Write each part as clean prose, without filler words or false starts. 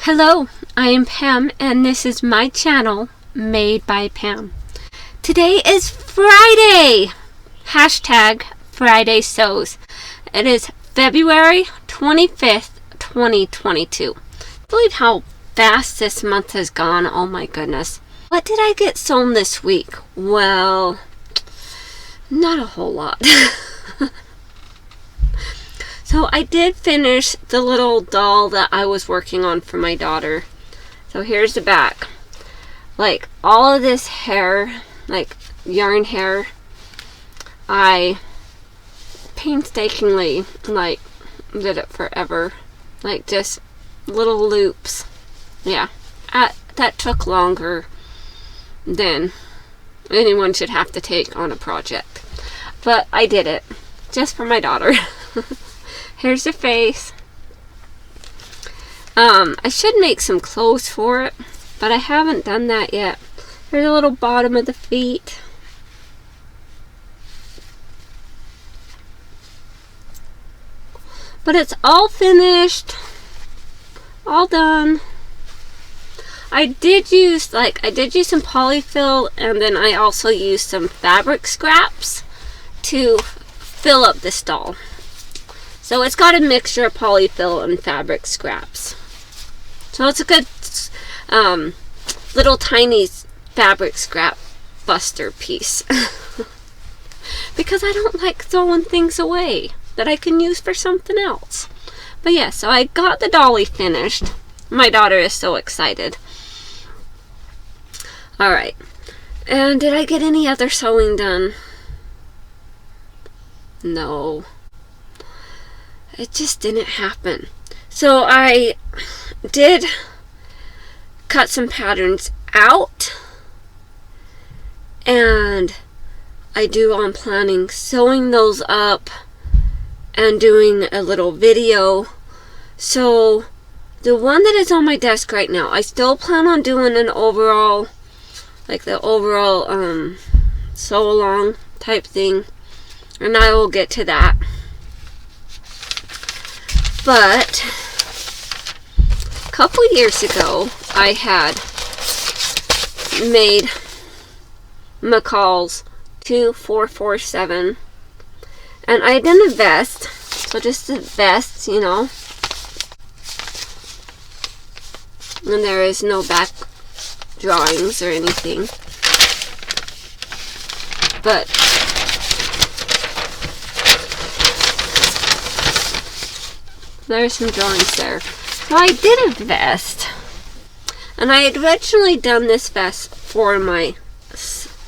Hello, I am Pam, and this is my channel, Made by Pam. Today is Friday! Hashtag Friday Sews. It is February 25th, 2022. I believe how fast this month has gone. Oh my goodness. What did I get sewn this week? Well, not a whole lot. So I did finish the little doll that I was working on for my daughter. So here's the back. Like all of this hair, like yarn hair, I painstakingly did it forever. Like just little loops. Yeah, that took longer than anyone should have to take on a project. But I did it just for my daughter. Here's the face. I should make some clothes for it, but I haven't done that yet. Here's the little bottom of the feet. But it's all finished. All done. I did use some polyfill, and then I also used some fabric scraps to fill up this doll. So it's got a mixture of polyfill and fabric scraps. So it's a good little tiny fabric scrap buster piece. Because I don't like throwing things away that I can use for something else. But yeah, so I got the dolly finished. My daughter is so excited. Alright. And did I get any other sewing done? No. It just didn't happen. So I did cut some patterns out, and I'm planning sewing those up and doing a little video. So the one that is on my desk right now, I still plan on doing an overall, like the overall sew along type thing, and I will get to that. But a couple years ago, I had made McCall's 2447, and I did a vest, so just a vest, you know, and there is no back drawings or anything, but there's some drawings there. So I did a vest, and I had originally done this vest for my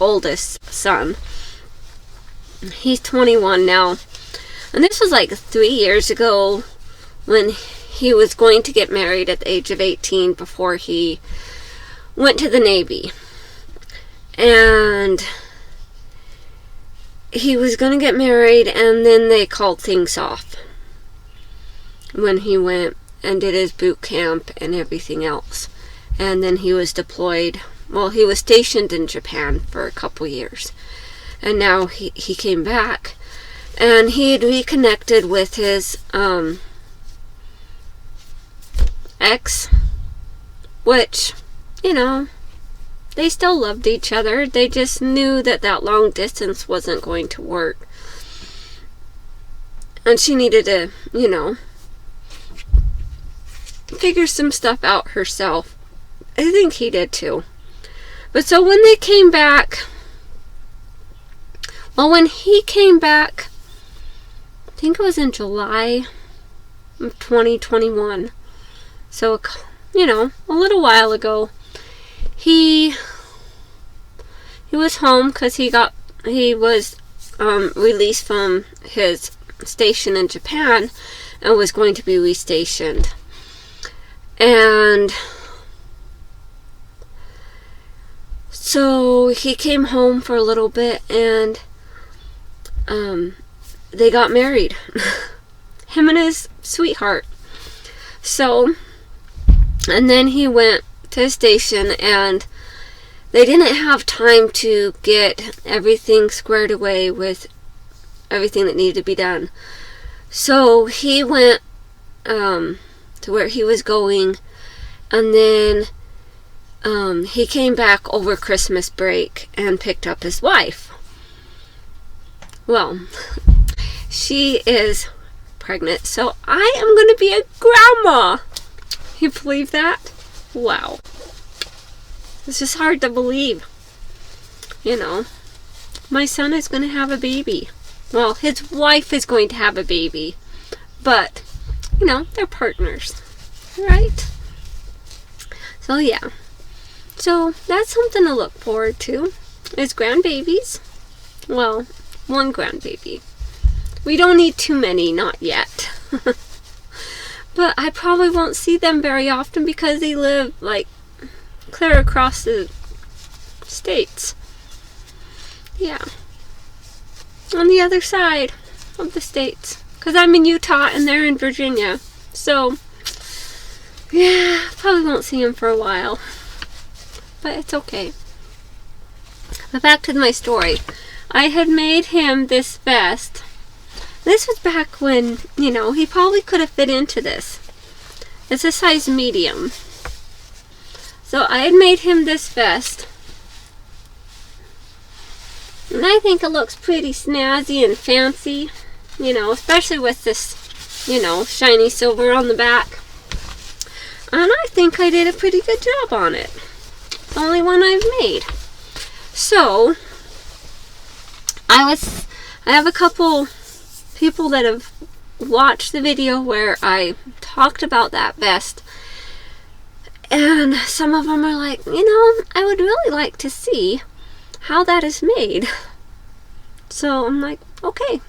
oldest son. He's 21 now, and this was like 3 years ago when he was going to get married at the age of 18 before he went to the Navy. And he was going to get married, and then they called things off when he went and did his boot camp and everything else. And then he was deployed. Well, he was stationed in Japan for a couple years. And now he came back. And he had reconnected with his ex. Which, you know, they still loved each other. They just knew that that long distance wasn't going to work. And she needed to, you know, figure some stuff out herself. I think he did too. But so when they came back, well, when he came back, I think it was in July of 2021. So, you know, a little while ago, he was home because he was released from his station in Japan and was going to be restationed. And so he came home for a little bit, and they got married. Him and his sweetheart. So, and then he went to the station, and they didn't have time to get everything squared away with everything that needed to be done. So he went to where he was going, And then he came back over Christmas break and picked up his wife. Well, she is pregnant, so I am going to be a grandma. You believe that? Wow. It's just hard to believe. You know, my son is going to have a baby. Well, his wife is going to have a baby. But, you know, they're partners. Right? So, yeah. So, that's something to look forward to. Is grandbabies. Well, one grandbaby. We don't need too many, not yet. But I probably won't see them very often because they live, like, clear across the states. Yeah. On the other side of the states. Because I'm in Utah and they're in Virginia. So, yeah, probably won't see him for a while. But it's okay. But back to my story. I had made him this vest. This was back when, you know, he probably could have fit into this. It's a size medium. So I had made him this vest. And I think it looks pretty snazzy and fancy. You know, especially with this, you know, shiny silver on the back. And I think I did a pretty good job on it. The only one I've made. So, I have a couple people that have watched the video where I talked about that vest. And some of them are like, you know, I would really like to see how that is made. So I'm like, okay.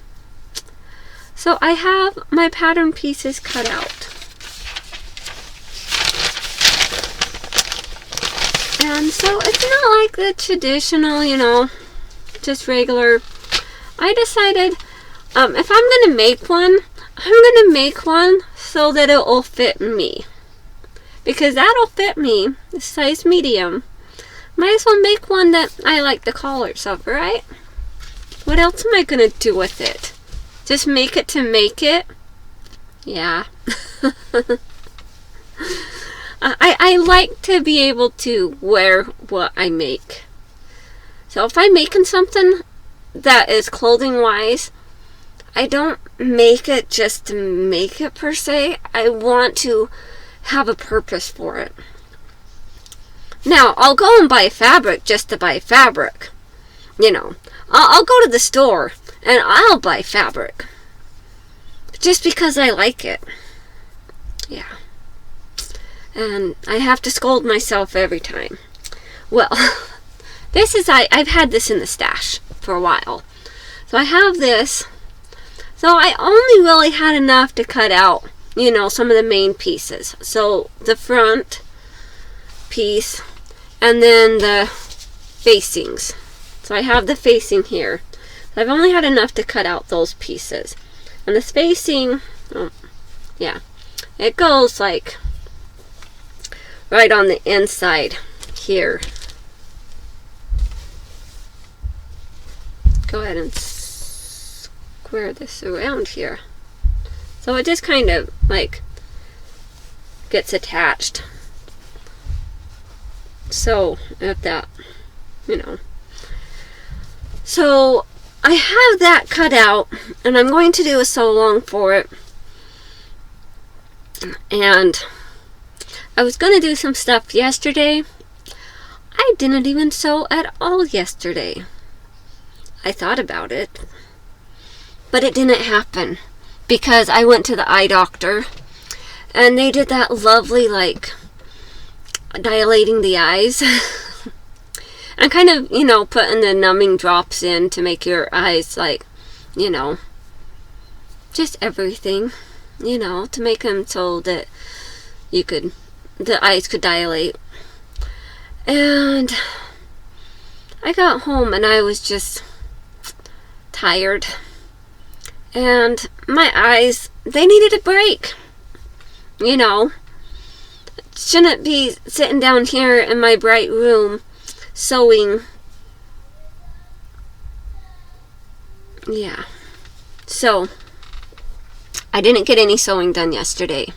So I have my pattern pieces cut out. And so it's not like the traditional, you know, just regular. I decided if I'm going to make one, I'm going to make one so that it will fit me. Because that'll fit me, the size medium. Might as well make one that I like the colors of, right? What else am I going to do with it? Just make it to make it? Yeah. I like to be able to wear what I make. So if I'm making something that is clothing wise, I don't make it just to make it per se. I want to have a purpose for it. Now, I'll go and buy fabric just to buy fabric. You know, I'll go to the store and I'll buy fabric. Just because I like it. Yeah. And I have to scold myself every time. Well, I've had this in the stash for a while. So I have this. So I only really had enough to cut out, you know, some of the main pieces. So the front piece and then the facings. So I have the facing here. I've only had enough to cut out those pieces. And the facing, yeah, it goes like right on the inside here. Go ahead and square this around here. So it just kind of like gets attached. So if that, you know. So I have that cut out and I'm going to do a sew along for it. And I was going to do some stuff yesterday. I didn't even sew at all yesterday. I thought about it. But it didn't happen. Because I went to the eye doctor. And they did that lovely, like, dilating the eyes. And kind of, you know, putting the numbing drops in to make your eyes, like, you know, just everything. You know, to make them so that the eyes could dilate. And I got home and I was just tired. And my eyes, they needed a break. You know, shouldn't be sitting down here in my bright room sewing. Yeah. So, I didn't get any sewing done yesterday.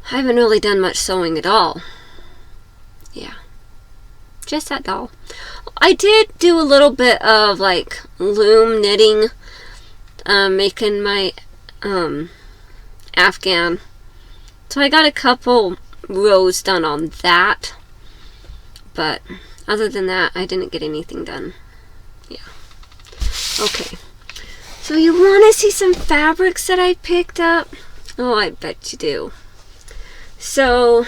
I haven't really done much sewing at all. Yeah. Just that doll. I did do a little bit of like loom knitting, making my Afghan. So I got a couple rows done on that. But other than that, I didn't get anything done. Yeah. Okay. So you want to see some fabrics that I picked up? Oh, I bet you do. So,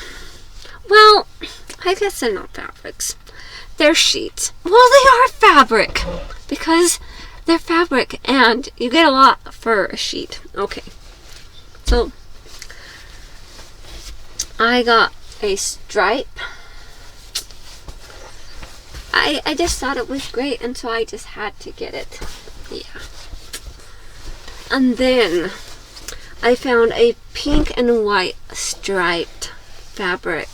well, I guess they're not fabrics. They're sheets. Well, they are fabric because they're fabric and you get a lot for a sheet. Okay. So, I got a stripe. I just thought it was great and so I just had to get it. Yeah. And then I found a pink and white striped fabric.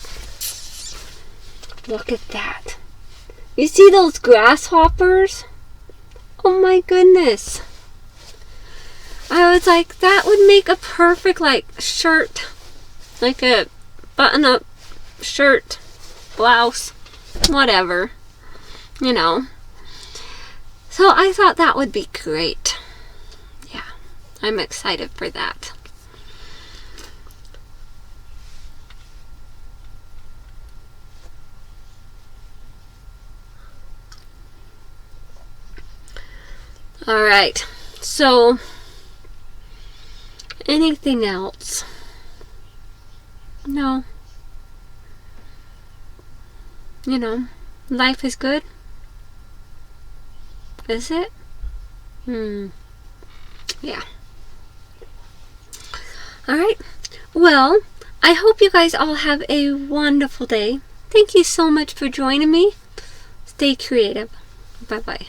Look at that. You see those grasshoppers? Oh my goodness. I was like, that would make a perfect like shirt. Like a button-up shirt, blouse, whatever. You know. So I thought that would be great. Yeah. I'm excited for that. Alright, so anything else? No. You know, life is good. Is it? Yeah. Alright, well, I hope you guys all have a wonderful day. Thank you so much for joining me. Stay creative. Bye-bye.